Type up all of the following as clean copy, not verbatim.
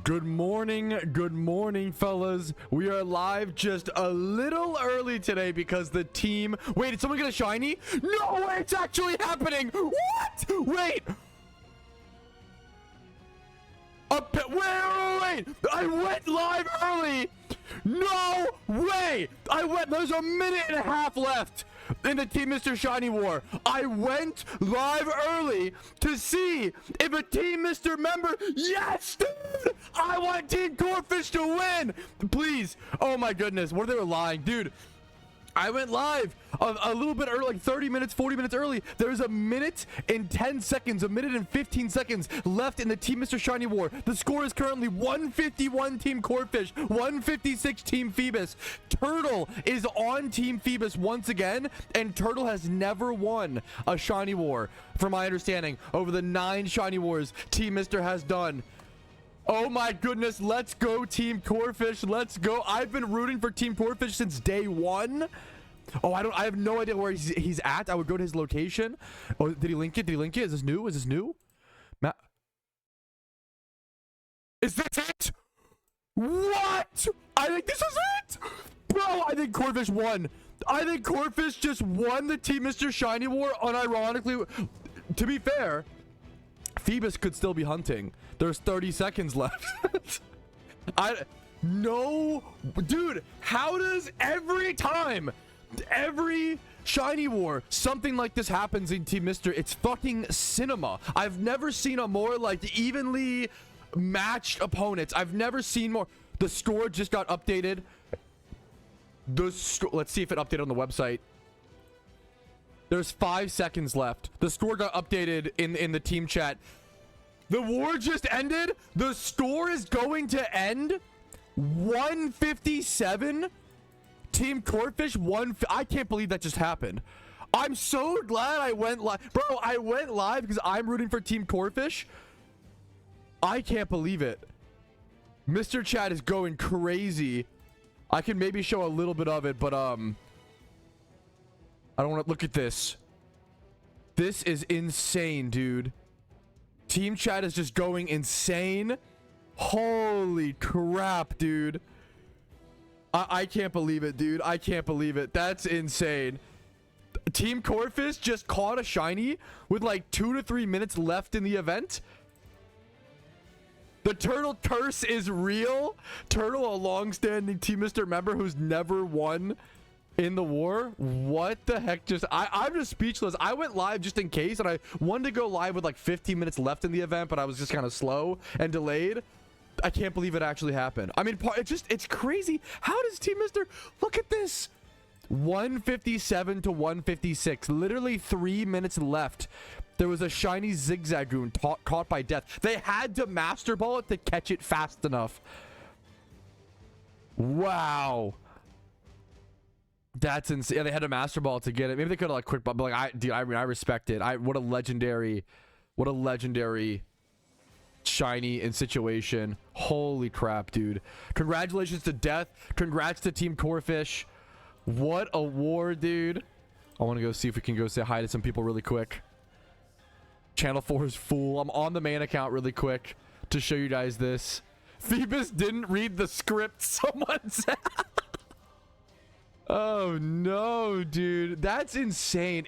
Good morning, fellas. We are live just a little early today because the team... Wait, did someone get a shiny? No way, it's actually happening. What? Wait. Wait. I went live early. No way. There's a minute and a half left in the Team Mr. Shiny War. I went live early to see if a Team Mr. member... Yes, dude! I want Team Corfish to win! Please. Oh my goodness. What if they were lying? Dude, I went live a little bit early, like 30 minutes, 40 minutes early. There's a minute and 10 seconds, a minute and 15 seconds left in the Team Mr. Shiny War. The score is currently 151 Team Corfish, 156 Team Phoebus. Turtle is on Team Phoebus once again, and Turtle has never won a Shiny War, from my understanding, over the 9 Shiny Wars Team Mr. has done. Oh my goodness, let's go Team Corfish, let's go. I've been rooting for Team Corfish since day one. Oh, I have no idea where he's at. I would go to his location. Oh, did he link it? Is this new? Is this it? What? I think this is it. Bro, I think Corfish won. I think Corfish just won the Team Mr. Shiny War unironically. To be fair, Phoebus could still be hunting. There's 30 seconds left. No, dude, how does every Shiny War something like this happens in Team Mr.? It's fucking cinema. I've never seen a more like evenly matched opponents. I've never seen more. The score just got updated. Let's see if it updated on the website. There's 5 seconds left. The score got updated in the team chat. The war just ended. The score is going to end 157. Team Corfish won. I can't believe that just happened. I'm so glad I went live. Bro, I went live because I'm rooting for Team Corfish. I can't believe it. Mr. Chat is going crazy. I can maybe show a little bit of it, but I don't want to look at this. This is insane, dude. Team chat is just going insane. Holy crap, dude. I can't believe it, dude. I can't believe it. That's insane. Team Corfish just caught a shiny with like 2 to 3 minutes left in the event. The Turtle curse is real. Turtle, a long-standing Team Mr. member who's never won in the war. What the heck? I'm just speechless. I went live just in case, and I wanted to go live with like 15 minutes left in the event, but I was just kind of slow and delayed. I can't believe it actually happened. I mean, it's crazy. How does Team Mr. Look at this. 157 to 156. Literally 3 minutes left. There was a shiny Zigzagoon caught by death. They had to Master Ball it to catch it fast enough. Wow. That's insane. Yeah, they had a Master Ball to get it. Maybe they could have like quick, but like I respect it. What a legendary shiny in situation. Holy crap, dude. Congratulations to Death. Congrats to Team Corfish. What a war, dude. I want to go see if we can go say hi to some people really quick. Channel 4 is full. I'm on the main account really quick to show you guys this. Phoebus didn't read the script, someone said. Oh no, dude, that's insane.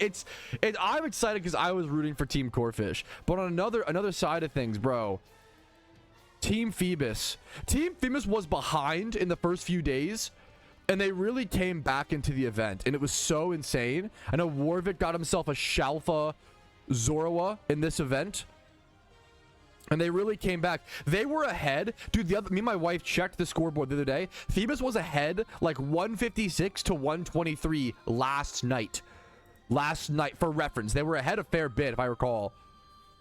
I'm excited because I was rooting for Team Corfish, but on another side of things, bro, Team Phoebus was behind in the first few days, and they really came back into the event, and it was so insane. I know Warwick got himself a Shalfa Zorua in this event, and they really came back. They were ahead, dude. Me and my wife checked the scoreboard the other day. Phoebus was ahead like 156 to 123 last night. For reference, they were ahead a fair bit, if I recall,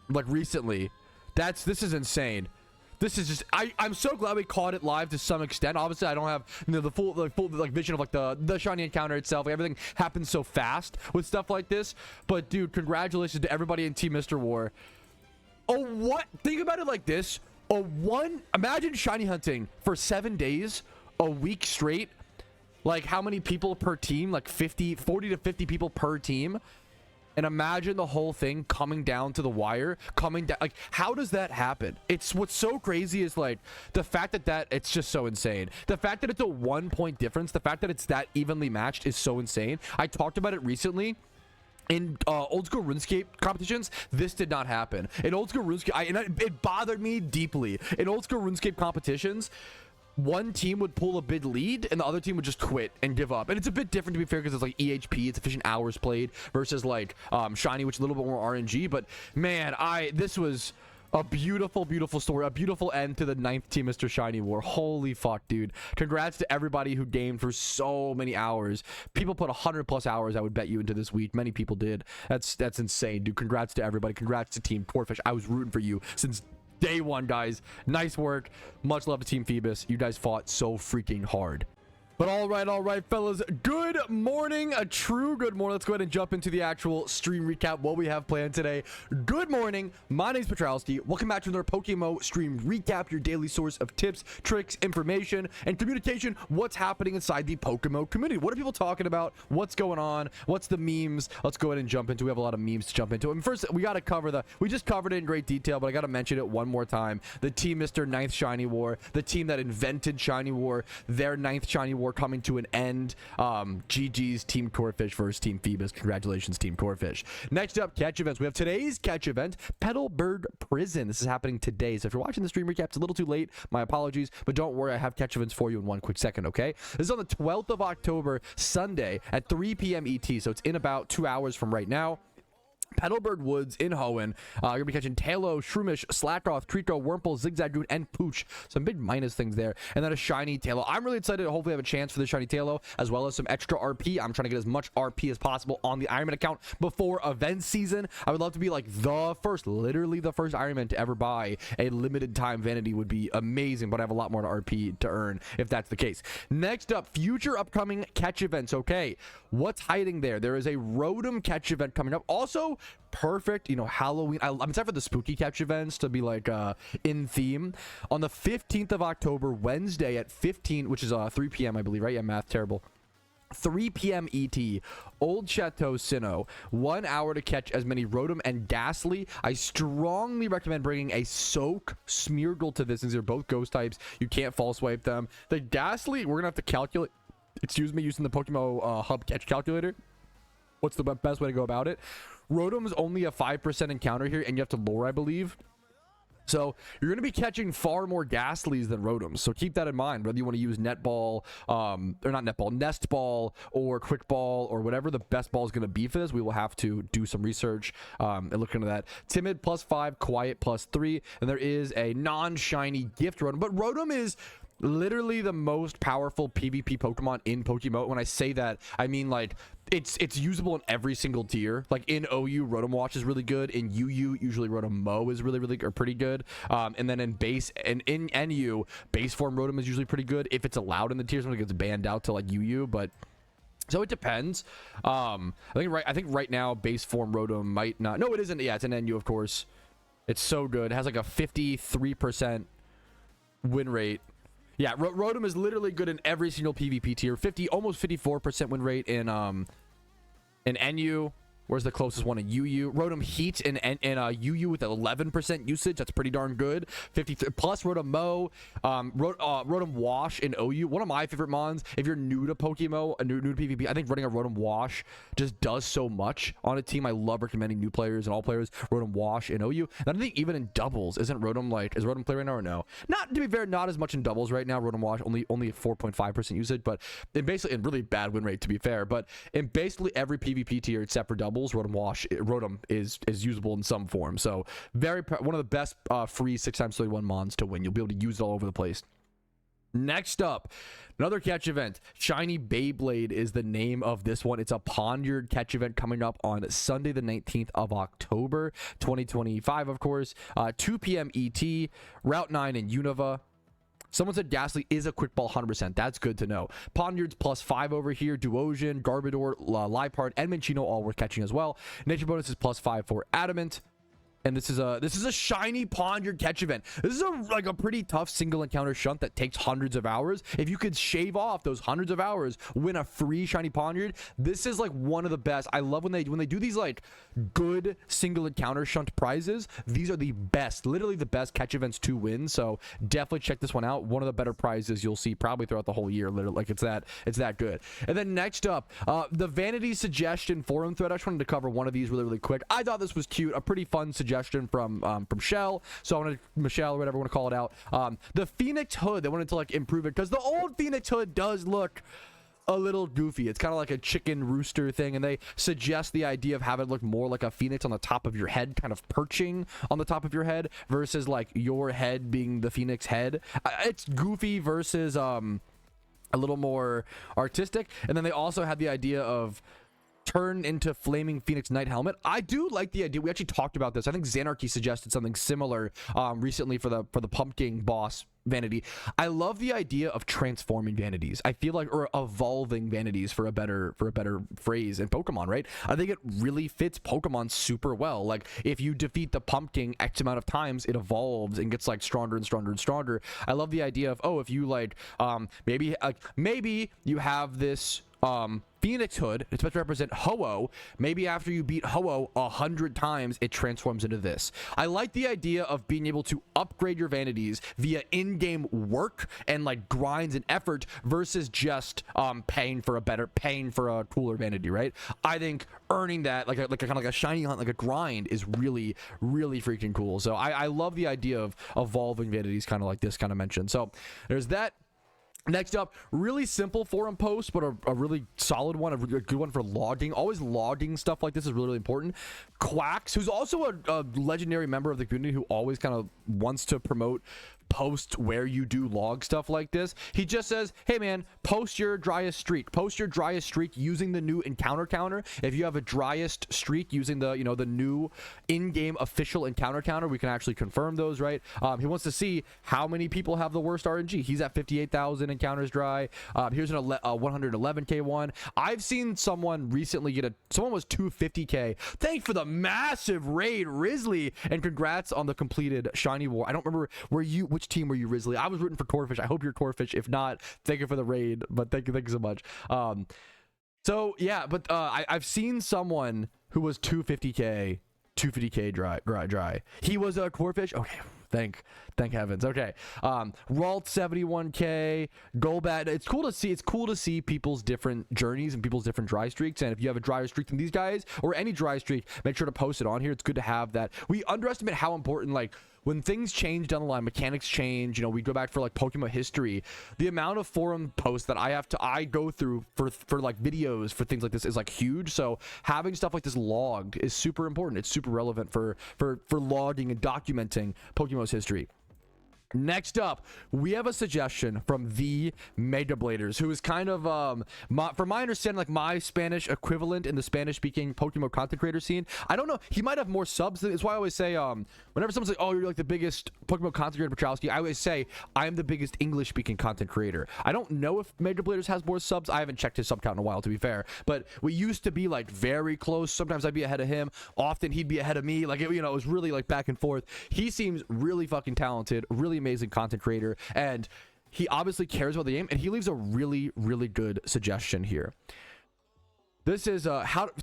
like recently. This is insane. This is just, I'm so glad we caught it live to some extent. Obviously, I don't have the full like vision of like the shiny encounter itself. Like, everything happens so fast with stuff like this. But dude, congratulations to everybody in Team Mr. War. Oh, what? Think about it like this. Imagine shiny hunting for 7 days, a week straight. Like, how many people per team? Like 40 to 50 people per team. And imagine the whole thing coming down to the wire, coming down. Like, how does that happen? It's what's so crazy is like the fact that it's just so insane. The fact that it's a 1-point difference, the fact that it's that evenly matched is so insane. I talked about it recently. In old school RuneScape competitions, this did not happen. In old school RuneScape, it bothered me deeply. In old school RuneScape competitions, one team would pull a big lead and the other team would just quit and give up. And it's a bit different, to be fair, because it's like EHP, it's efficient hours played, versus like Shiny, which is a little bit more RNG. But man, this was a beautiful, beautiful story, a beautiful end to the 9th Team Mr. Shiny War. Holy fuck, dude. Congrats to everybody who gamed for so many hours. People put 100+ hours, I would bet you, into this week. Many people did. That's insane, dude. Congrats to everybody. Congrats to Team Corfish. I was rooting for you since day one, guys. Nice work. Much love to Team Phoebus. You guys fought so freaking hard. But all right, fellas. Good morning. A true good morning. Let's go ahead and jump into the actual stream recap, what we have planned today. Good morning. My name's Patrouski. Welcome back to another PokeMMO stream recap, your daily source of tips, tricks, information, and communication. What's happening inside the PokeMMO community? What are people talking about? What's going on? What's the memes? Let's go ahead and jump into. We have a lot of memes to jump into. And first, we got to cover we just covered it in great detail, but I got to mention it one more time. The Team Mr. 9th Shiny War, the team that invented Shiny War, their 9th Shiny War coming to an end. GG's Team Corfish versus Team Phoebus. Congratulations, Team Corfish. Next up, catch events. We have today's catch event, Petalburg Prison. This is happening today, so if you're watching the stream recap, it's a little too late. My apologies, but don't worry, I have catch events for you in one quick second, okay? This is on the 12th of October, Sunday at 3 p.m. ET, so it's in about 2 hours from right now. Petalburg Woods in Hoenn. You're going to be catching Tailo, Shroomish, Slakoth, Trico, Wurmple, Zigzagoon, and Pooch. Some big minus things there. And then a Shiny Tailo. I'm really excited to hopefully have a chance for the Shiny Tailo, as well as some extra RP. I'm trying to get as much RP as possible on the Ironman account before event season. I would love to be like literally the first Ironman to ever buy a limited time Vanity. Would be amazing, but I have a lot more to RP to earn if that's the case. Next up, future upcoming catch events. Okay, what's hiding there? There is a Rotom catch event coming up. Also, perfect, Halloween. I'm excited for the spooky catch events to be like in theme on the 15th of October, Wednesday at 15, which is 3 p.m. I believe, right? Yeah, math terrible. 3 p.m. ET, Old Chateau Sinnoh. 1 hour to catch as many Rotom and Ghastly. I strongly recommend bringing a Soak Smeargle to this, since they're both ghost types. You can't false wipe them. The Ghastly, we're gonna have to calculate, using the PokeMMO Hub catch calculator. What's the best way to go about it? Rotom is only a 5% encounter here, and you have to lure, I believe. So you're going to be catching far more Ghastlies than Rotoms. So keep that in mind, whether you want to use Nest Ball, or Quick Ball, or whatever the best ball is going to be for this. We will have to do some research and look into that. Timid +5, Quiet +3, and there is a non-shiny gift Rotom. But Rotom is literally the most powerful PvP Pokemon in PokeMMO. When I say that, I mean like it's usable in every single tier. Like in OU, Rotom Watch is really good. In UU, usually Rotom Mow is really or pretty good. And then in base and in NU, base form Rotom is usually pretty good if it's allowed in the tiers. When it gets banned out to like UU, but so it depends. I think right now base form Rotom might not. No, it isn't. Yeah, it's an NU, of course. It's so good. It has like a 53% win rate. Yeah, Rotom is literally good in every single PvP tier. Almost 54% win rate in NU. Where's the closest one in UU? Rotom Heat in UU with 11% usage. That's pretty darn good. 53 plus Rotom Mow, Rotom Wash in OU. One of my favorite mons. If you're new to PokeMMO, new to PvP, I think running a Rotom Wash just does so much on a team. I love recommending new players and all players Rotom Wash in OU. And I think even in doubles, is Rotom play right now or no? Not, to be fair, not as much in doubles right now. Rotom Wash only 4.5% usage, but in really bad win rate, to be fair. But in basically every PvP tier except for doubles, Rotom is usable in some form. So one of the best free 6x31 mons to win. You'll be able to use it all over the place. Next up, another catch event. Shiny Beyblade is the name of this one. It's a Ponyard catch event coming up on Sunday the 19th of October 2025, of course. 2 p.m. ET, Route 9 in Unova. Someone said Ghastly is a quick ball 100%. That's good to know. Ponyard's +5 over here. Duosion, Garbodor, Liepard, and Minccino all worth catching as well. Nature bonus is +5 for Adamant. And this is a shiny pondred catch event. This is like a pretty tough single encounter shunt that takes hundreds of hours. If you could shave off those hundreds of hours, win a free shiny pondred, this is like one of the best. I love when they do these like good single encounter shunt prizes. These are the best, literally the best catch events to win. So definitely check this one out. One of the better prizes you'll see probably throughout the whole year. Literally, like it's that good. And then next up, the Vanity suggestion forum thread. I just wanted to cover one of these really quick. I thought this was cute, a pretty fun suggestion from Shell, so I wanted Michelle or whatever I want to call it out. The Phoenix hood, they wanted to like improve it because the old Phoenix hood does look a little goofy. It's kind of like a chicken rooster thing, and they suggest the idea of having it look more like a phoenix on the top of your head, kind of perching on the top of your head versus like your head being the phoenix head. It's goofy versus a little more artistic. And then they also had the idea of turn into flaming phoenix knight helmet. I do like the idea. We actually talked about this. I think Xanarchy suggested something similar recently for the pumpkin boss Vanity. I love the idea of transforming vanities. I feel like, or evolving vanities for a better phrase in Pokemon, right? I think it really fits Pokemon super well. Like if you defeat the pumpkin X amount of times, it evolves and gets like stronger and stronger and stronger. I love the idea of, oh, if you like maybe you have this Phoenix hood, it's supposed to represent Ho-Oh. Maybe after you beat Ho-Oh 100 times, it transforms into this. I like the idea of being able to upgrade your vanities via in-game work and like grinds and effort versus just paying for a cooler vanity, right? I think earning that like a kind of like a shiny hunt, like a grind, is really freaking cool. So I love the idea of evolving vanities, kind of like this kind of mentioned. So there's that. Next up, really simple forum post, but a really solid one, a good one for logging. Always logging stuff like this is really important. Quacks, who's also a legendary member of the community who always kind of wants to promote posts where you do log stuff like this. He just says, hey man, post your driest streak. Post your driest streak using the new encounter counter. If you have a driest streak using the, the new in-game official encounter counter, we can actually confirm those, right? He wants to see how many people have the worst RNG. He's at 58,000 encounters dry. Here's an 111k one. I've seen someone recently get someone was 250k. Thanks for the massive raid, Risley, and congrats on the completed shiny war. I don't remember which team were you, Risley? I was rooting for Corfish. I hope you're Corfish. If not, thank you for the raid, but thank you so much. So yeah, but I've seen someone who was 250k dry. He was a Corfish. Okay, thank heavens. Okay, Ralt 71k, Golbat. It's cool to see people's different journeys and people's different dry streaks. And if you have a drier streak than these guys or any dry streak, make sure to post it on here. It's good to have that. We underestimate how important, like, when things change down the line, mechanics change, we go back for like PokeMMO history, the amount of forum posts that I go through for like videos for things like this is like huge. So having stuff like this logged is super important. It's super relevant for logging and documenting PokeMMO's history. Next up, we have a suggestion from the Mega Bladers, who is kind of, from my understanding, like my Spanish equivalent in the Spanish-speaking PokeMMO content creator scene. I don't know. He might have more subs. It's why I always say, whenever someone's like, oh, you're like the biggest PokeMMO content creator, Patrouski, I always say, I am the biggest English-speaking content creator. I don't know if Mega Bladers has more subs. I haven't checked his sub count in a while, to be fair. But we used to be, like, very close. Sometimes I'd be ahead of him. Often he'd be ahead of me. Like, it was really, like, back and forth. He seems really fucking talented, really amazing content creator, and he obviously cares about the game, and he leaves a really good suggestion here. This is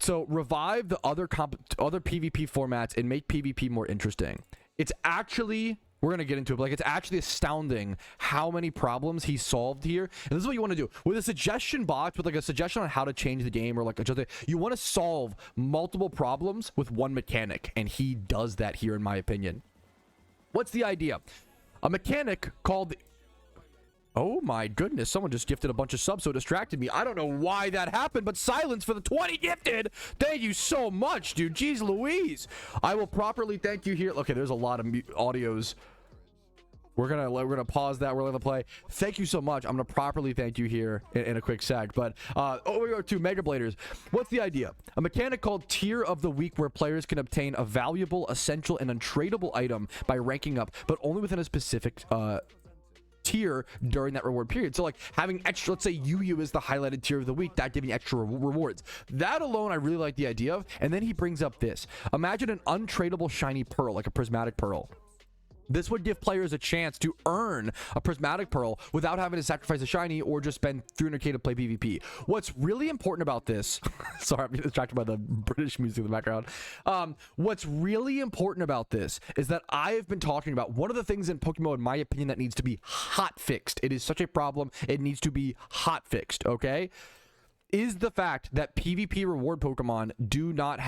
so revive the other PvP formats and make PvP more interesting. It's actually, we're gonna get into it, but like, it's actually astounding how many problems he solved here. And this is what you want to do with a suggestion box, with like a suggestion on how to change the game, or like you want to solve multiple problems with one mechanic, and he does that here, in my opinion. What's the idea? A mechanic called... Oh my goodness, someone just gifted a bunch of subs, so it distracted me. I don't know why that happened, but silence for the 20 gifted. Thank you so much, dude. Jeez Louise. I will properly thank you here. Okay, there's a lot of audios. We're gonna pause that. We're gonna play. Thank you so much. I'm gonna properly thank you here in a quick sec. But over here to Mega Bladers. What's the idea? A mechanic called Tier of the Week, where players can obtain a valuable, essential, and untradeable item by ranking up, but only within a specific tier during that reward period. So like having extra, let's say Yu is the highlighted tier of the week, that giving extra rewards. That alone I really like the idea of. And then he brings up this. Imagine an untradeable shiny pearl, like a prismatic pearl. This would give players a chance to earn a prismatic pearl without having to sacrifice a shiny or just spend 300k to play PvP. What's really important about this, sorry, I'm distracted by the British music in the background. What's really important about this is that I have been talking about one of the things in PokeMMO, in my opinion, that needs to be hot fixed. It is such a problem. It needs to be hot fixed, okay? Is the fact that PvP reward Pokemon do not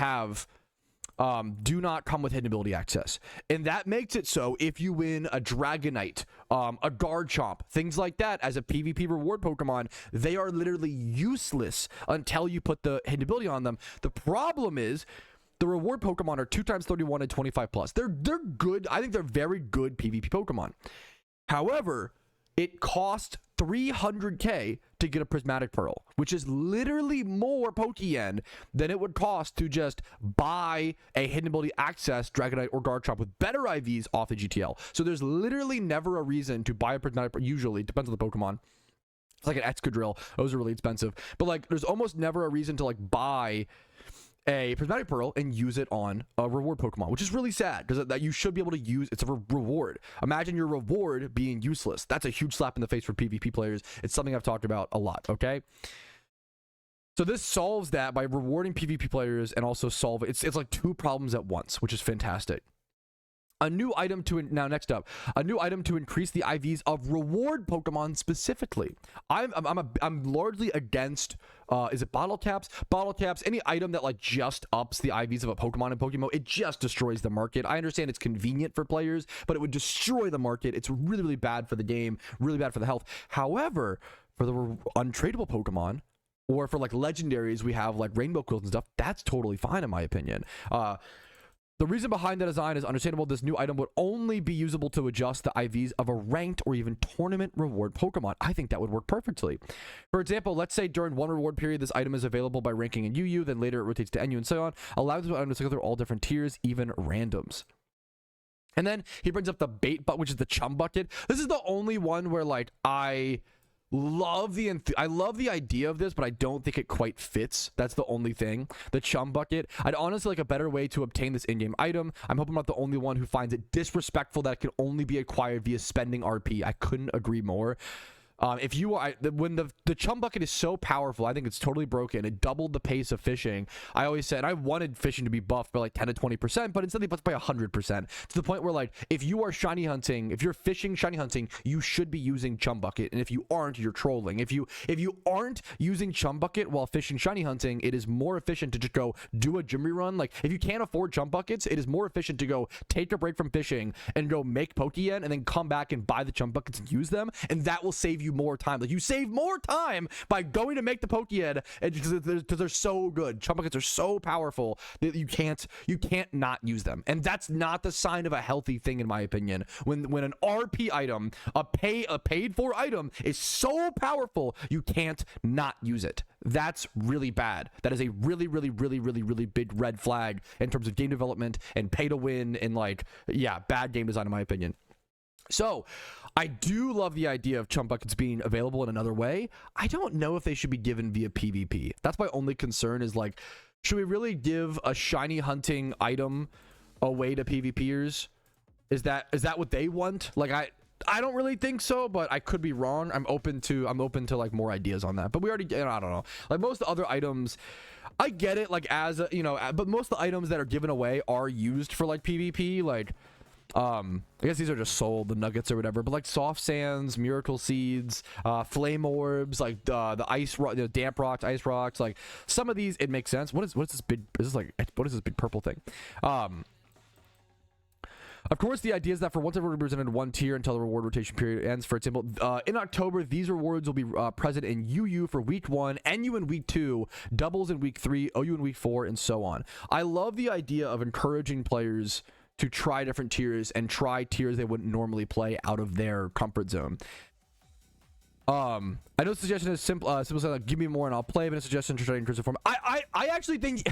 come with hidden ability access, and that makes it so if you win a Dragonite, a Garchomp, things like that as a PvP reward Pokemon, they are literally useless until you put the hidden ability on them. The problem is the reward Pokemon are 2x31 and 25 plus. They're good. I think they're very good PvP Pokemon. However, it costs 300k to get a prismatic pearl, which is literally more Pokeyen than it would cost to just buy a hidden ability access Dragonite or Garchomp with better IVs off the GTL. So there's literally never a reason to buy a prismatic pearl. Usually, it depends on the Pokemon. It's like an Excadrill. Those are really expensive. But like, there's almost never a reason to like buy a prismatic pearl and use it on a reward Pokemon, which is really sad because that you should be able to use. It's a reward. Imagine your reward being useless. That's a huge slap in the face for PvP players. It's something I've talked about a lot. Okay, so this solves that by rewarding PvP players and also solve it's like two problems at once, which is fantastic. A new item to next up, a new item to increase the IVs of reward Pokemon specifically. I'm largely against is it bottle caps? Bottle caps, any item that like just ups the IVs of a Pokemon in PokeMMO, it just destroys the market. I understand it's convenient for players, but it would destroy the market. It's really, really bad for the game, really bad for the health. However, for the untradeable Pokemon, or for like legendaries, we have like rainbow quills and stuff, that's totally fine in my opinion. The reason behind the design is understandable. This new item would only be usable to adjust the IVs of a ranked or even tournament reward Pokemon. I think that would work perfectly. For example, let's say during one reward period, this item is available by ranking in UU, then later it rotates to NU and so on, allowing the item to cycle through all different tiers, even randoms. And then he brings up the bait bucket, which is the Chum bucket. This is the only one where like I love the idea of this, but I don't think it quite fits. That's the only thing. The Chum bucket, I'd honestly like a better way to obtain this in-game item. I'm hoping I'm not the only one who finds it disrespectful that it can only be acquired via spending RP. I couldn't agree more. If you are when the Chum bucket is so powerful, I think it's totally broken. It doubled the pace of fishing. I always said I wanted fishing to be buffed by like 10 to 20%, but instead they buffed by 100%, to the point where like if you are shiny hunting, if you're fishing shiny hunting, you should be using Chum bucket, and if you aren't, you're trolling. If you aren't using Chum bucket while fishing shiny hunting, it is more efficient to just go do a gym rerun. Like if you can't afford Chum buckets, it is more efficient to go take a break from fishing and go make Pokeyen and then come back and buy the Chum buckets and use them, and that will save you more time. Like you save more time by going to make the Pokeyen, and because they're so good. Chum buckets are so powerful that you can't not use them, and that's not the sign of a healthy thing in my opinion. When an RP item, a paid for item, is so powerful, you can't not use it. That's really bad. That is a really big red flag in terms of game development and pay to win, and like, yeah, bad game design in my opinion. So I do love the idea of Chum buckets being available in another way. I don't know if they should be given via PvP. That's my only concern, is like, should we really give a shiny hunting item away to PvPers? Is that what they want? Like I don't really think so, but I could be wrong. I'm open to like more ideas on that. But we already, I don't know. Like most of the other items, I get it, like as a, but most of the items that are given away are used for like PvP, like I guess these are just sold, the nuggets or whatever, but like soft sands, miracle seeds, flame orbs, like the ice rock, damp rocks, ice rocks, like some of these it makes sense. What is this big, is this like, what is this big purple thing? Of course, the idea is that for once everyone represented one tier until the reward rotation period ends. For example, in October, these rewards will be present in UU for week 1, NU in week 2, doubles in week 3, OU in week 4, and so on. I love the idea of encouraging players to try different tiers and try tiers they wouldn't normally play out of their comfort zone. I know the suggestion is simple saying like, give me more and I'll play, but a suggestion to try to increase the form. I actually think,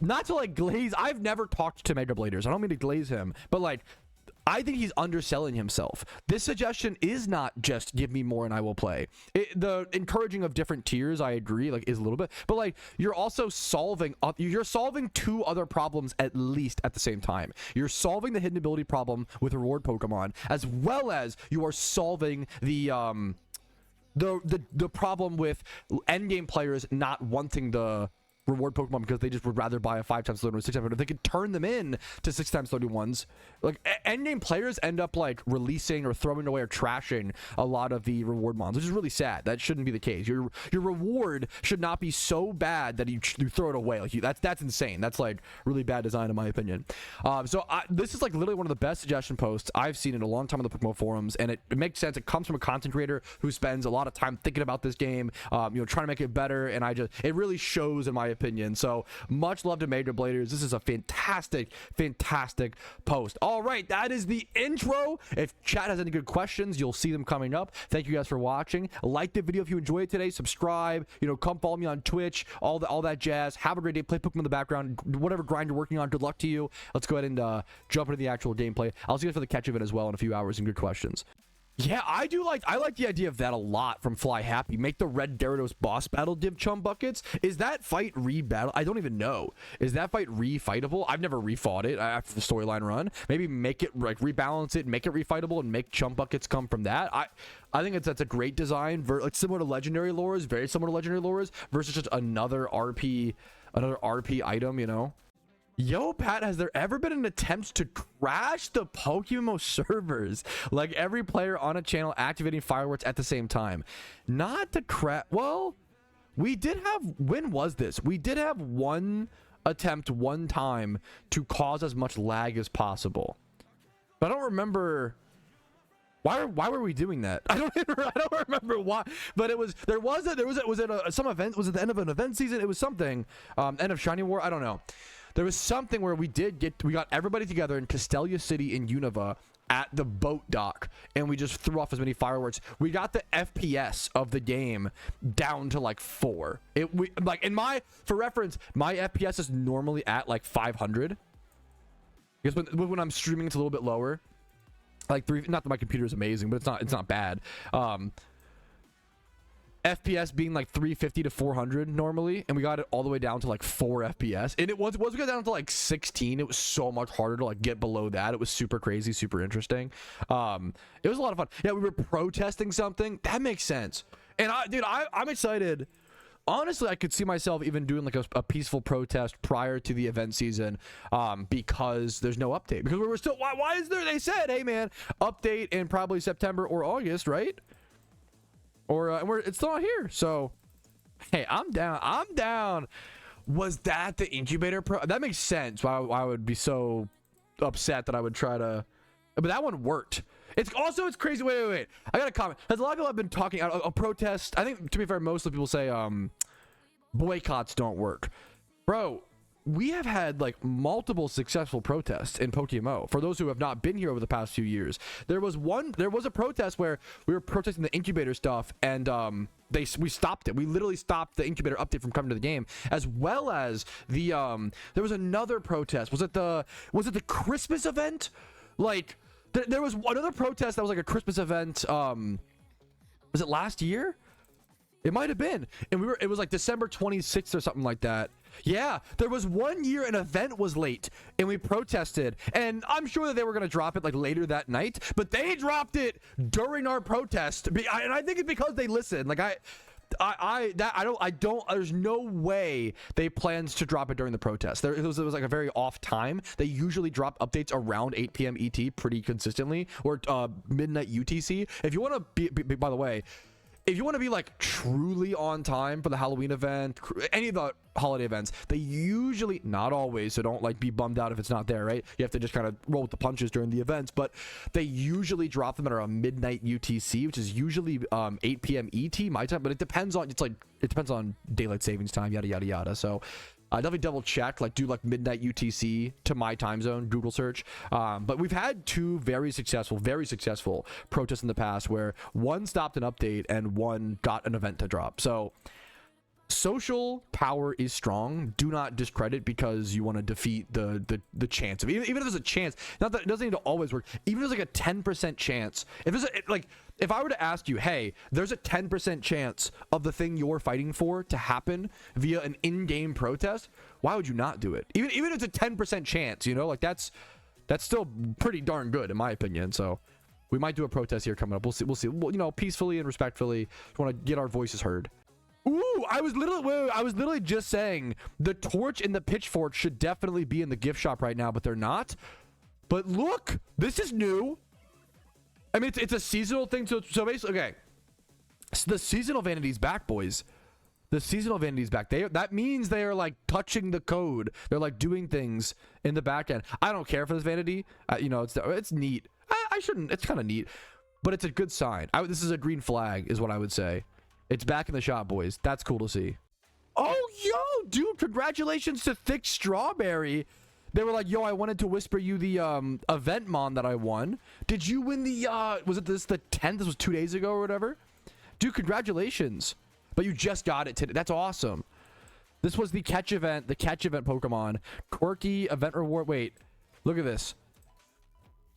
not to like glaze, I've never talked to Mega Bladers. I don't mean to glaze him, but like I think he's underselling himself. This suggestion is not just give me more and I will play. The encouraging of different tiers, I agree, like is a little bit, but like you're also solving two other problems at least at the same time. You're solving the hidden ability problem with reward Pokemon, as well as you are solving the problem with endgame players not wanting the reward Pokemon because they just would rather buy a 5x 31 or 6x. If they could turn them in to 6x 31s, like endgame players end up like releasing or throwing away or trashing a lot of the reward mons, which is really sad. That shouldn't be the case. Your reward should not be so bad that you throw it away. Like that's insane. That's like really bad design in my opinion. This is like literally one of the best suggestion posts I've seen in a long time on the PokeMMO forums, and it makes sense. It comes from a content creator who spends a lot of time thinking about this game, trying to make it better, and it really shows in my opinion. So much love to Major Bladers. This is a fantastic post. All right, that is the intro. If chat has any good questions, you'll see them coming up. Thank you guys for watching. Like the video if you enjoyed it today. Subscribe, come follow me on Twitch, all that jazz. Have a great day. Play Pokemon in the background, whatever grind you're working on. Good luck to you. Let's go ahead and jump into the actual gameplay. I'll see you guys for the catch event as well in a few hours, and good questions. Yeah, I like the idea of that a lot from Fly Happy. Make the red Gyarados boss battle div Chum buckets. Is that fight re-battle? I don't even know. Is that fight re-fightable? I've never re-fought it after the storyline run. Maybe make it like rebalance it, make it re-fightable, and make Chum buckets come from that. I think that's a great design, like similar to legendary lures, very similar to legendary lures, versus just another RP item, Yo, Pat, has there ever been an attempt to crash the PokeMMO servers? Like every player on a channel activating fireworks at the same time. Not to crash. Well, we did have, when was this? We did have one attempt one time to cause as much lag as possible. But I don't remember. Why were we doing that? I don't remember why. But was it some event? Was it the end of an event season? It was something. End of Shiny War? I don't know. There was something where we got everybody together in Castelia City in Unova at the boat dock, and we just threw off as many fireworks. We got the FPS of the game down to like 4. For reference, my FPS is normally at like 500. Because when I'm streaming, it's a little bit lower. Like 3. Not that my computer is amazing, but it's not bad. FPS being like 350 to 400 normally, and we got it all the way down to like 4 FPS, and once we got down to like 16, it was so much harder to like get below that. It was super crazy, super interesting. It was a lot of fun. Yeah, we were protesting something. That makes sense. And I'm excited. Honestly, I could see myself even doing like a peaceful protest prior to the event season, because there's no update, because we're still, why is there, they said, hey man, update in probably September or August, right? Or it's still not here. So hey, I'm down. Was that the incubator pro? That makes sense why I would be so upset that I would try to, but that one worked. It's crazy. Wait, I got a comment. There's a lot of people have been talking out a protest. I think, to be fair, most of the people say boycotts don't work. Bro, we have had like multiple successful protests in PokeMMO. For those who have not been here over the past few years, there was a protest where we were protesting the incubator stuff, and we stopped it. We literally stopped the incubator update from coming to the game, as well as the there was another protest. Was it the Christmas event? Like there was another protest that was like a Christmas event. Was it last year? It might have been. And it was like December 26th or something like that. Yeah, there was one year an event was late and we protested, and I'm sure that they were going to drop it like later that night, but they dropped it during our protest. And I think it's because they listened. Like there's no way they planned to drop it during the protest. It was like a very off time. They usually drop updates around 8 p.m. ET pretty consistently, or midnight UTC. If you want to be, by the way, if you want to be like truly on time for the Halloween event, any of the holiday events, they usually, not always, so don't like be bummed out if it's not there, right? You have to just kind of roll with the punches during the events, but they usually drop them at around midnight UTC, which is usually 8 p.m. ET, my time, but it depends on daylight savings time, yada yada yada. So I definitely double check, like do like midnight UTC to my time zone, Google search. But we've had 2 very successful protests in the past where one stopped an update and one got an event to drop. So social power is strong. Do not discredit because you want to defeat the chance of even if there's a chance. Not that it doesn't need to always work. Even if there's like a 10% chance. If there's like if I were to ask you, hey, there's a 10% chance of the thing you're fighting for to happen via an in-game protest, why would you not do it? Even if it's a 10% chance, you know, like that's still pretty darn good in my opinion. So we might do a protest here coming up. We'll see. Well, you know, peacefully and respectfully. Just want to get our voices heard. Ooh, I was literally just saying the torch and the pitchfork should definitely be in the gift shop right now, but they're not. But look, this is new. I mean, it's a seasonal thing. So basically, okay. So the seasonal vanity's back, boys. The seasonal vanity's back. That means they are like touching the code. They're like doing things in the back end. I don't care for this vanity. You know, it's neat. I shouldn't. It's kind of neat, but it's a good sign. This is a green flag, is what I would say. It's back in the shop, boys. That's cool to see. Oh, yo, dude! Congratulations to Thick Strawberry. They were like, yo, I wanted to whisper you the event mon that I won. Did you win the was it the 10th? This was 2 days ago or whatever. Dude, congratulations. But you just got it today. That's awesome. This was the catch event Pokemon. Quirky event reward. Wait, look at this.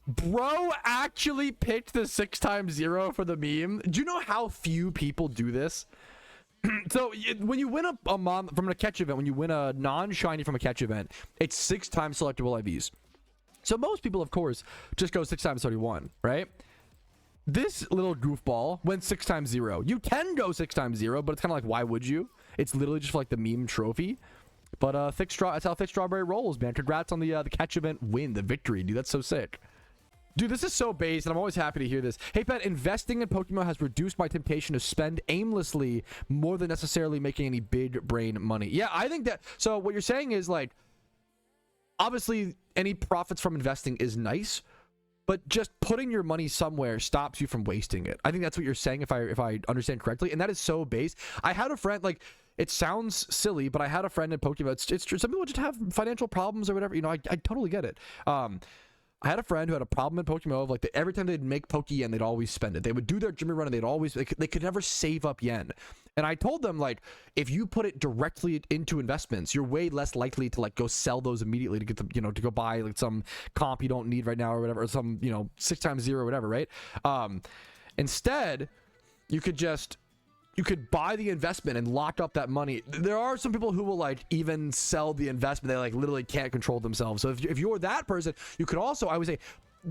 Bro actually picked the 6x0 for the meme. Do you know how few people do this? So when you win a mon from a catch event, when you win a non-shiny from a catch event, it's 6 times selectable IVs. So most people, of course, just go 6x31, right? This little goofball went 6x0. You can go 6x0, but it's kind of like, why would you? It's literally just for like the meme trophy. But that's how Thick Strawberry rolls, man. Congrats on the catch event win, the victory, dude. That's so sick. Dude, this is so base, and I'm always happy to hear this. Hey, Pet, investing in Pokemon has reduced my temptation to spend aimlessly more than necessarily making any big brain money. Yeah, I think that... So what you're saying is, like, obviously, any profits from investing is nice, but just putting your money somewhere stops you from wasting it. I think that's what you're saying, if I understand correctly, and that is so base. I had a friend, like... It sounds silly, but I had a friend in Pokemon. It's true. Some people just have financial problems or whatever. You know, I totally get it. I had a friend who had a problem in PokeMMO of like every time they'd make Pokeyen, they'd always spend it. They would do their Jimmy run and they could never save up yen. And I told them, like, if you put it directly into investments, you're way less likely to like go sell those immediately to get them, you know, to go buy like some comp you don't need right now or whatever, or some, you know, 6x0 or whatever, right? Instead, you could buy the investment and lock up that money. There are some people who will like even sell the investment. They like literally can't control themselves. So if you're that person, you could also, I would say,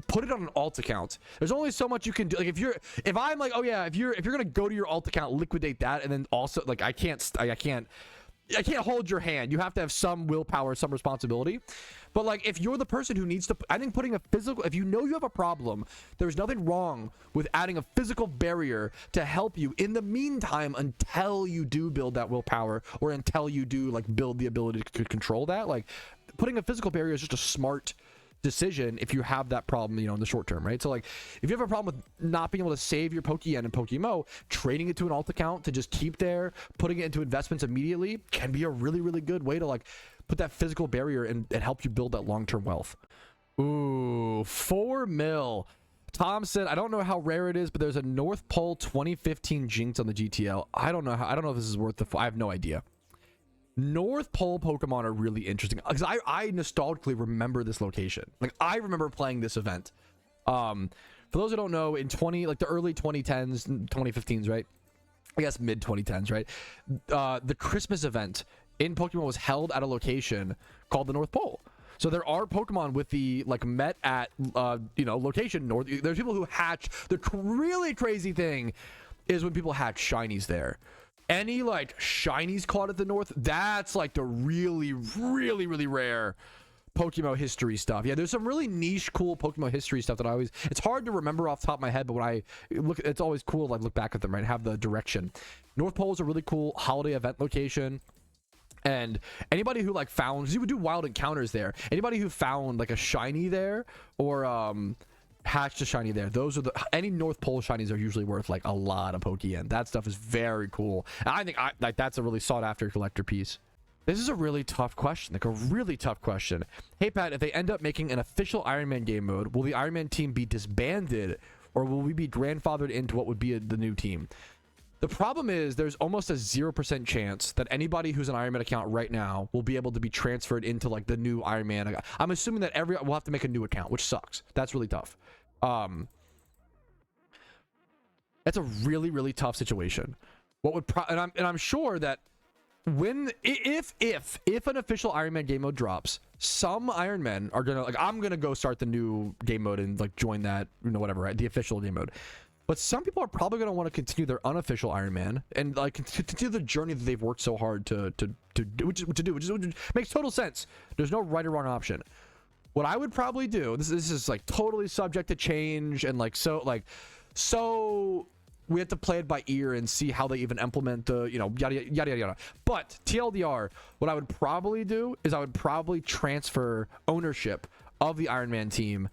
put it on an alt account. There's only so much you can do. Like if I'm like, oh yeah, if you're gonna go to your alt account, liquidate that, and then also like I can't hold your hand. You have to have some willpower, some responsibility. But like if you're the person who needs to, I think putting a physical, if you know you have a problem, there's nothing wrong with adding a physical barrier to help you in the meantime until you do build that willpower, or until you do like build the ability to control that. Like putting a physical barrier is just a smart decision if you have that problem, you know, in the short term, right? So like if you have a problem with not being able to save your Pokeyen in PokeMMO, trading it to an alt account to just keep there, putting it into investments immediately can be a really, really good way to like put that physical barrier and help you build that long-term wealth. Ooh, 4 mil. Tom said, I don't know how rare it is, but there's a North Pole 2015 Jinx on the GTL. I don't know if this is worth I have no idea. North Pole Pokemon are really interesting because I nostalgically remember this location. Like I remember playing this event. For those who don't know, in the early 2010s, 2015s, right? I guess mid 2010s, right? The Christmas event in Pokemon was held at a location called the North Pole. So there are Pokemon with the like met at location north. There's people who hatch. The really crazy thing is when people hatch shinies there. Any like shinies caught at the north, that's like the really, really, really rare PokeMMO history stuff. Yeah, there's some really niche, cool PokeMMO history stuff that it's hard to remember off the top of my head, but when I look, it's always cool to like look back at them, right? Have the direction. North Pole is a really cool holiday event location. And anybody who like found, you would do wild encounters there. Anybody who found like a shiny there or hatched a shiny there, those are any North Pole shinies are usually worth like a lot of Pokeyen. That stuff is very cool. And I think like that's a really sought after collector piece. This is a really tough question, like a really tough question. Hey Pat, if they end up making an official Iron Man game mode, will the Iron Man team be disbanded, or will we be grandfathered into what would be the new team? The problem is there's almost a 0% chance that anybody who's an Iron Man account right now will be able to be transferred into like the new Iron Man. I'm assuming that we'll have to make a new account, which sucks. That's really tough. That's a really, really tough situation. What would I'm sure that if an official Iron Man game mode drops, some Iron Men are gonna like, I'm gonna go start the new game mode and like join that, you know, whatever, right? The official game mode. But some people are probably gonna want to continue their unofficial Iron Man and like continue the journey that they've worked so hard to do, which makes total sense. There's no right or wrong option. What I would probably do, this is like totally subject to change, and like so we have to play it by ear and see how they even implement the, you know, yada yada yada. But TLDR, what I would probably do is I would probably transfer ownership of the Iron Man team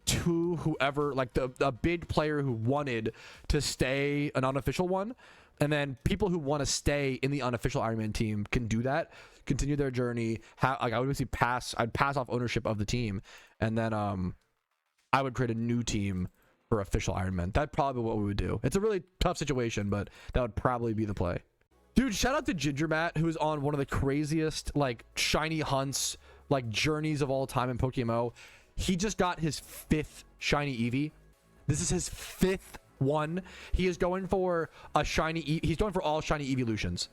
to whoever, like a big player who wanted to stay an unofficial one, and then people who want to stay in the unofficial Iron Man team can do that, continue their journey. Like I would basically I'd pass off ownership of the team, and then I would create a new team for official Iron Man. That'd probably be what we would do. It's a really tough situation, but that would probably be the play. Dude, shout out to Ginger Matt, who's on one of the craziest like shiny hunts, like journeys of all time in PokeMMO. He just got his 5th shiny Eevee. This is his 5th one. He is going for a shiny he's going for all shiny evolutions,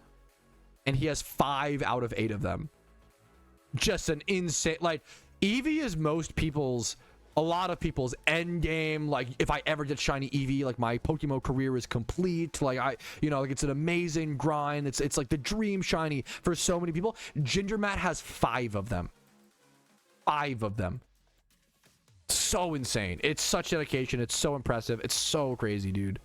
and he has 5 out of 8 of them. Just an insane, like, Eevee is a lot of people's end game. Like, if I ever get shiny Eevee, like my PokeMMO career is complete. Like like it's an amazing grind. It's like the dream shiny for so many people. Ginger Matt has 5 of them. 5 of them. So insane. It's such dedication. It's so impressive. It's so crazy, dude.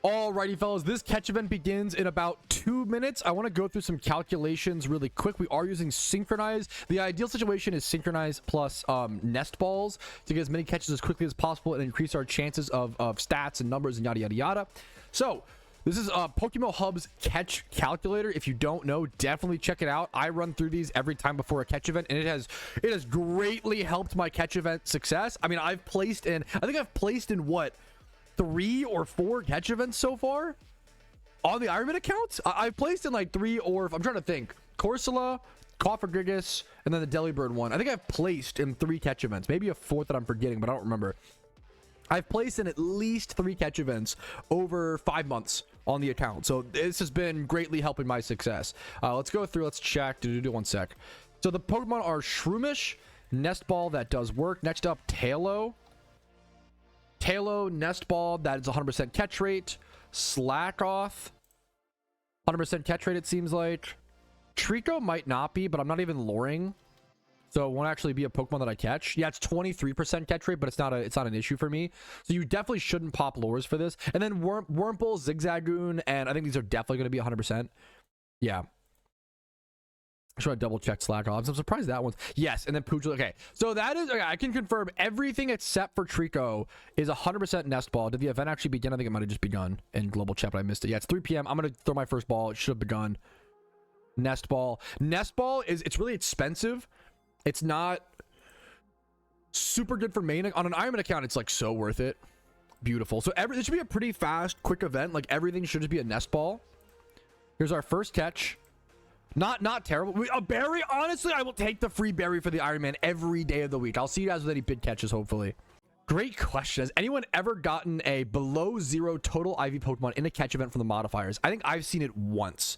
Alrighty, fellas, this catch event begins in about 2 minutes. I want to go through some calculations really quick. We are using Synchronize. The ideal situation is Synchronize plus Nest Balls to get as many catches as quickly as possible and increase our chances of stats and numbers and yada yada yada. So this is PokeMMO Hub's catch calculator. If you don't know, definitely check it out. I run through these every time before a catch event, and it has greatly helped my catch event success. I mean, I think I've placed in what, 3 or 4 catch events so far on the Iron Man accounts. I've placed in like 3 or, I'm trying to think, Corsola, Cofagrigus, and then the Delibird one. I think I've placed in 3 catch events, maybe a 4th that I'm forgetting, but I don't remember. I've placed in at least 3 catch events over 5 months on the account, so this has been greatly helping my success. Let's go through, let's check. Do one sec. So the Pokemon are Shroomish, Nest Ball, that does work. Next up, Tailo, Nest Ball, that is 100% catch rate. Slack Off, 100% catch rate, it seems like. Trico might not be, but I'm not even luring, so it won't actually be a Pokemon that I catch. Yeah, it's 23% catch rate, but it's not an issue for me. So you definitely shouldn't pop lures for this. And then Wurmple, Zigzagoon, and I think these are definitely going to be 100%. Yeah. I should have double checked Slack Off. I'm surprised that one's, yes. And then Pooch. Okay, so that is, okay, I can confirm everything except for Trico is 100% Nest Ball. Did the event actually begin? I think it might have just begun in global chat, but I missed it. Yeah, it's 3 p.m. I'm gonna throw my first ball. It should have begun. Nest Ball is, it's really expensive. It's not super good for main. On an Iron Man account, it's like so worth it. Beautiful. So this should be a pretty fast, quick event. Like everything should just be a Nest Ball. Here's our first catch. Not terrible. A berry, honestly, I will take the free berry for the Iron Man every day of the week. I'll see you guys with any big catches, hopefully. Great question. Has anyone ever gotten a below 0 total IV Pokemon in a catch event from the modifiers? I think I've seen it once.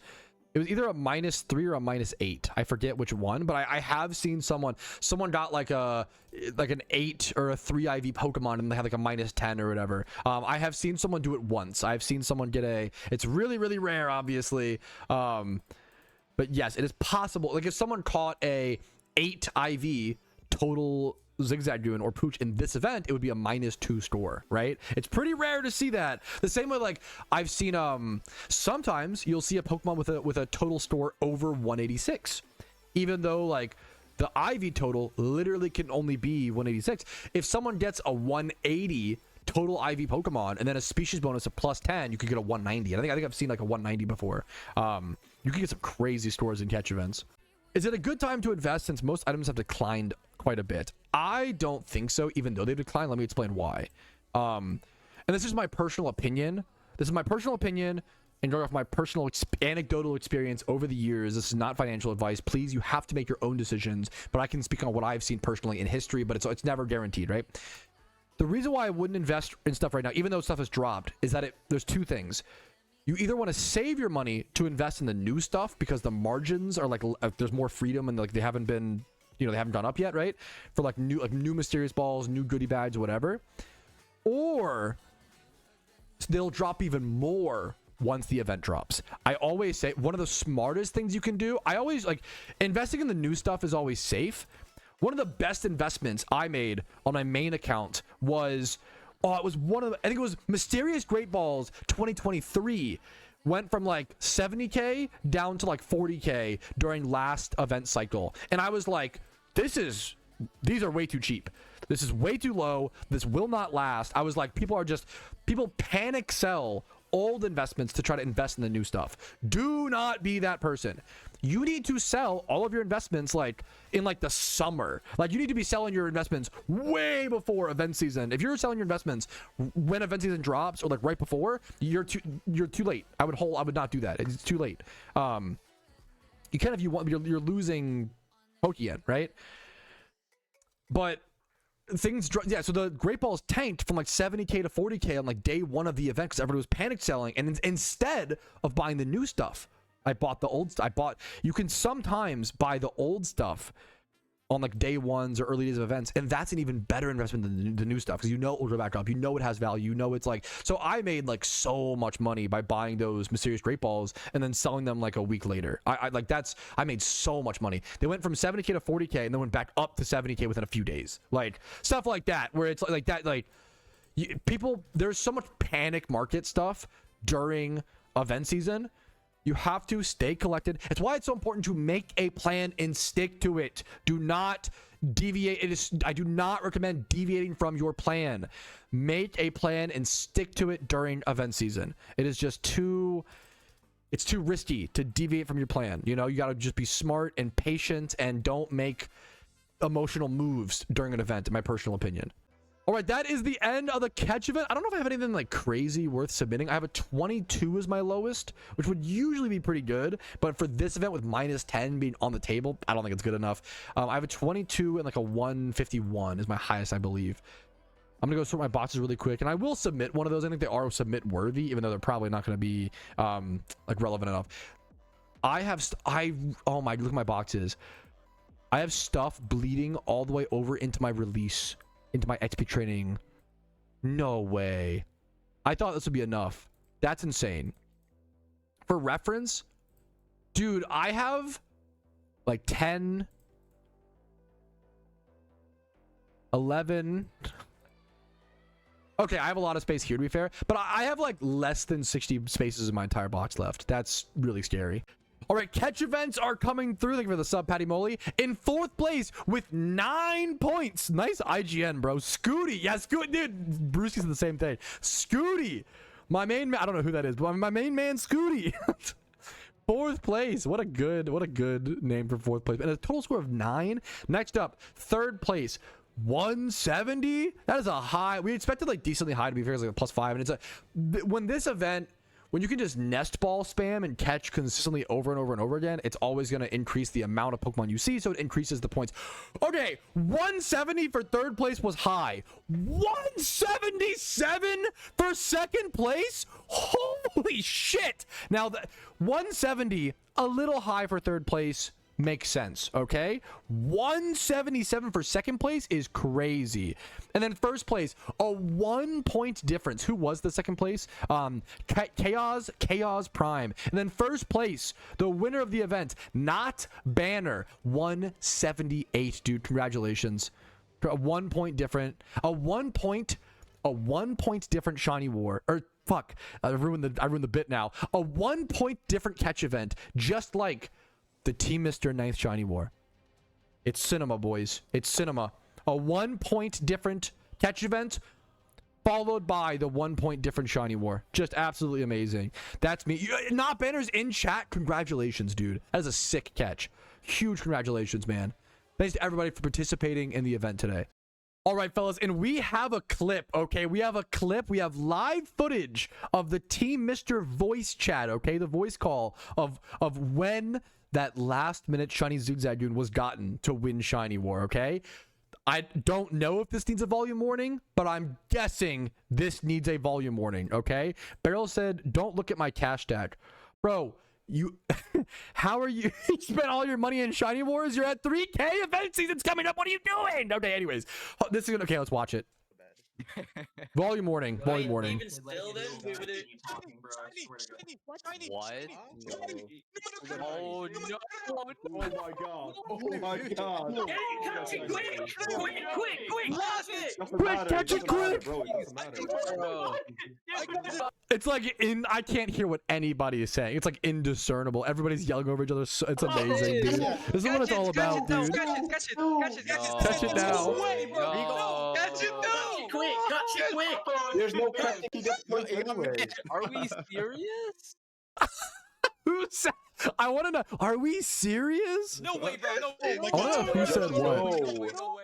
It was either a -3 or a -8. I forget which one, but I have seen someone got like an 8 or a 3 IV Pokemon and they had like a -10 or whatever. I have seen someone do it once. I've seen someone get it's really, really rare, obviously. But yes, it is possible. Like if someone caught a 8 IV total Zigzagoon or Pooch in this event, it would be a -2 score, right? It's pretty rare to see that. The same way, like I've seen sometimes you'll see a Pokemon with a total score over 186, even though like the IV total literally can only be 186. If someone gets a 180 total IV Pokemon and then a species bonus of +10, you could get a 190. And I think I've seen like a 190 before. You can get some crazy scores in catch events. Is it a good time to invest since most items have declined quite a bit? I don't think so, even though they've declined. Let me explain why. And this is my personal opinion. and going off my personal anecdotal experience over the years, this is not financial advice. Please, you have to make your own decisions, but I can speak on what I've seen personally in history, but it's never guaranteed, right? The reason why I wouldn't invest in stuff right now, even though stuff has dropped, is that there's two things. You either want to save your money to invest in the new stuff because the margins are like there's more freedom and like they haven't been, you know, they haven't gone up yet, right? For like new mysterious balls, new goodie bags, whatever. Or they'll drop even more once the event drops. I always say one of the smartest things you can do, I always like investing in the new stuff is always safe. One of the best investments I made on my main account was it was I think it was Mysterious Great Balls 2023 went from like 70k down to like 40k during last event cycle. And I was like, these are way too cheap. This is way too low. This will not last. I was like, people panic sell old investments to try to invest in the new stuff. Do not be that person. You need to sell all of your investments like in like the summer. Like you need to be selling your investments way before event season. If you're selling your investments when event season drops or like right before, you're too late. I would not do that. It's too late. You can if you want. You're losing Pokeyen, right? But things, yeah. So the Great Balls tanked from like 70k to 40k on like day one of the event because everybody was panic selling, and instead of buying the new stuff, I bought the old stuff. You can sometimes buy the old stuff on like day ones or early days of events, and that's an even better investment than the new stuff because you know it will go back up. You know it has value. You know it's like. So I made like so much money by buying those Mysterious Great Balls and then selling them like a week later. I made so much money. They went from 70k to 40k and then went back up to 70k within a few days. Like stuff like that where it's like that. Like people, there's so much panic market stuff during event season. You have to stay collected. It's why it's so important to make a plan and stick to it. Do not deviate. I do not recommend deviating from your plan. Make a plan and stick to it during event season. It is just it's too risky to deviate from your plan. You know, you got to just be smart and patient and don't make emotional moves during an event, in my personal opinion. All right, that is the end of the catch event. I don't know if I have anything like crazy worth submitting. I have a 22 as my lowest, which would usually be pretty good. But for this event with -10 being on the table, I don't think it's good enough. I have a 22 and like a 151 is my highest, I believe. I'm going to go sort my boxes really quick. And I will submit one of those. I think they are submit worthy, even though they're probably not going to be like relevant enough. Oh my, look at my boxes. I have stuff bleeding all the way over into my release. Into my XP training. No way. I thought this would be enough. That's insane. For reference, dude, I have like 10, 11. Okay, I have a lot of space here to be fair, but I have like less than 60 spaces in my entire box left. That's really scary. All right, catch events are coming through. Thank you for the sub, Patty Molly. In 4th place with 9 points. Nice IGN, bro. Scooty. Yeah, Scooty. Dude, Brewski said the same thing. Scooty. My main man. I don't know who that is, but my main man, Scooty. 4th place. What a good name for 4th place. And a total score of 9. Next up, 3rd place. 170. That is a high. We expected like decently high to be fair, like a +5. And it's when this event. When you can just nest ball spam and catch consistently over and over and over again, it's always going to increase the amount of Pokemon you see, so it increases the points. Okay, 170 for 3rd place was high. 177 for 2nd place? Holy shit! Now, 170, a little high for 3rd place, makes sense, okay? 177 for 2nd place is crazy. And then 1st place, a 1 point difference. Who was the 2nd place? Chaos Prime. And then 1st place, the winner of the event, not Banner, 178, dude. Congratulations. A 1 point different. A 1 point different Shiny War. Or fuck, I ruined the bit now. A 1 point different catch event, just like the Team Mr. 9th Shiny War. It's cinema, boys. It's cinema. A 1 point different catch event followed by the 1 point different Shiny War. Just absolutely amazing. That's me. Not Banners in chat. Congratulations, dude. That is a sick catch. Huge congratulations, man. Thanks to everybody for participating in the event today. All right, fellas, and we have a clip, okay? We have a clip. We have live footage of the Team Mr. voice chat, okay? The voice call of when that last-minute Shiny Zigzagoon was gotten to win Shiny War, okay? I don't know if this needs a volume warning, but I'm guessing this needs a volume warning, okay? Beryl said, don't look at my cash stack. Bro, you how are you you spent all your money in Shiny Wars? You're at 3K, event season's coming up. What are you doing? Okay, anyways, this is okay, let's watch it. Volume warning, volume warning. Even still, then we would. What? Oh no! Oh my god! Oh my god! Catch it quick! Quick! Lost it! Quick, catch it quick! Bro, it doesn't matter. It's like I can't hear what anybody is saying. It's like indiscernible. Everybody's yelling over each other. It's amazing, dude. This is what it's all about, dude. Catch Catch it now. Catch it now! Quick! Catch it quick! There's no catching. He gets points anyway. Are we serious? Who said? I want to know. Are we serious? No way, bro. No way. I want to know who said what. No.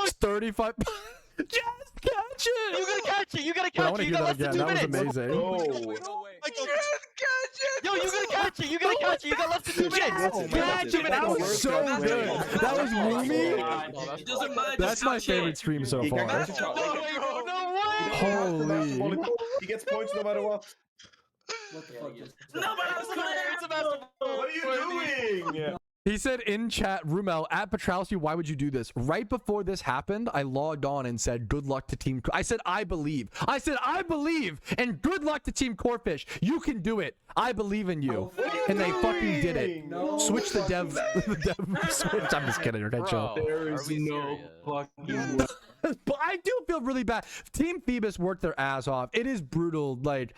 It's 35. Just catch it. You gotta catch it! You gotta Wait, I catch want it! to You hear got that less than again. 2 That was minutes! amazing. Yo, you gotta catch it! You gotta catch it! You got less than 2 minutes! Catch it. That was so good. That was Woomy. It doesn't matter. That's my favorite stream so far. No way! Holy. He gets points no matter what. What the fuck just... No, but I was It's a basketball! What are you doing? He said in chat, Rumel, at Patrouski, why would you do this? Right before this happened, I logged on and said, good luck to Team... I said, I believe. I said, I believe. And good luck to Team Corfish. You can do it. I believe in you. And they fucking did it. No. Switch the dev... the dev switch. I'm just kidding. Okay, chill. There is no fucking... But I do feel really bad. Team Phoebus worked their ass off. It is brutal. Like,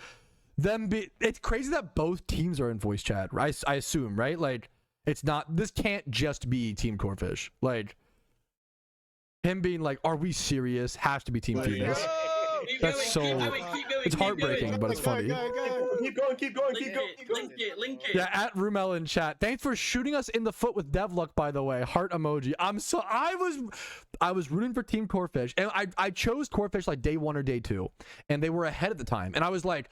it's crazy that both teams are in voice chat. I assume, right? Like, it's not, this can't just be Team Corfish. Like, him being like, are we serious? Has to be Team Phoebus. That's so, it's heartbreaking, but it's funny. Keep going. Link it. Yeah, at Rumel in chat. Thanks for shooting us in the foot with Devluck, by the way. Heart emoji. I was rooting for Team Corfish, and I chose Corfish like day 1 or day 2, and they were ahead at the time, and I was like,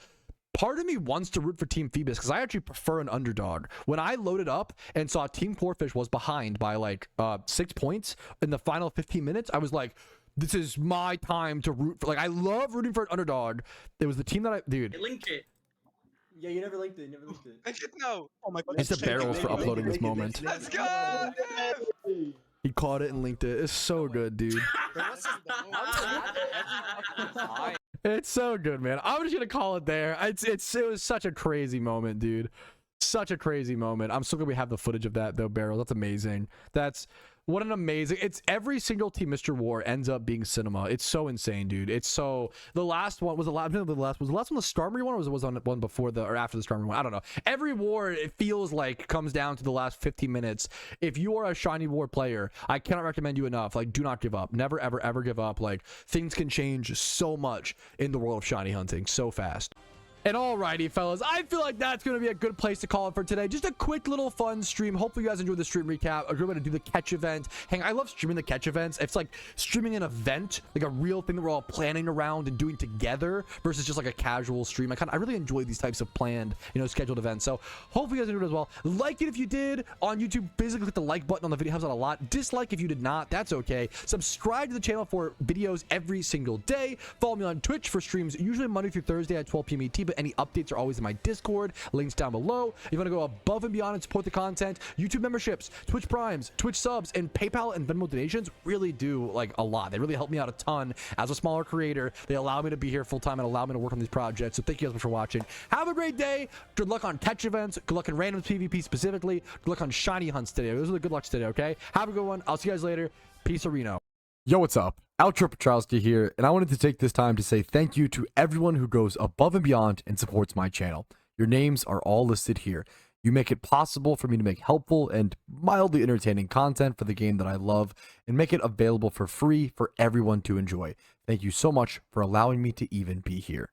part of me wants to root for Team Phoebus because I actually prefer an underdog. When I loaded up and saw Team Corfish was behind by like 6 points in the final 15 minutes, I was like, this is my time to root for. Like, I love rooting for an underdog. It was the team that dude. Link it. Yeah, you never linked it. No. Oh my god. It's the barrels for uploading this moment. Let's go. He caught it and linked it. It's so good, dude. It's so good, man. I'm just gonna call it there. It was such a crazy moment, dude. Such a crazy moment. I'm so glad we have the footage of that though, Barrel. That's amazing. What an amazing. It's every single Team Mr. War ends up being cinema. It's so insane, dude. It's so, the last one was the last one the Starmie one, or was on one before or after the Starmie one? I don't know. Every war, it feels like, comes down to the last 15 minutes. If you are a Shiny War player, I cannot recommend you enough. Like, do not give up. Never ever give up. Like, things can change so much in the world of shiny hunting so fast. And alrighty, fellas, I feel like that's going to be a good place to call it for today. Just a quick little fun stream. Hopefully you guys enjoyed the stream recap. I'm going to do the catch event. I love streaming the catch events. It's like streaming an event, like a real thing that we're all planning around and doing together versus just like a casual stream. I really enjoy these types of planned, scheduled events. So hopefully you guys enjoyed it as well. Like it if you did on YouTube. Basically click the like button on the video. Helps out a lot. Dislike if you did not. That's okay. Subscribe to the channel for videos every single day. Follow me on Twitch for streams, usually Monday through Thursday at 12 p.m. ET. But any updates are always in my Discord, links down below. If you want to go above and beyond and support the content, YouTube memberships, Twitch primes, Twitch subs, and PayPal and Venmo donations really do like a lot. They really help me out a ton as a smaller creator. They allow me to be here full time and allow me to work on these projects. So thank you guys for watching. Have a great day. Good luck on catch events. Good luck in randoms PvP specifically. Good luck on shiny hunts today. Those are the good lucks today, okay? Have a good one. I'll see you guys later. Peace, Reno. Yo, what's up? Outro Patrouski here, and I wanted to take this time to say thank you to everyone who goes above and beyond and supports my channel. Your names are all listed here. You make it possible for me to make helpful and mildly entertaining content for the game that I love and make it available for free for everyone to enjoy. Thank you so much for allowing me to even be here.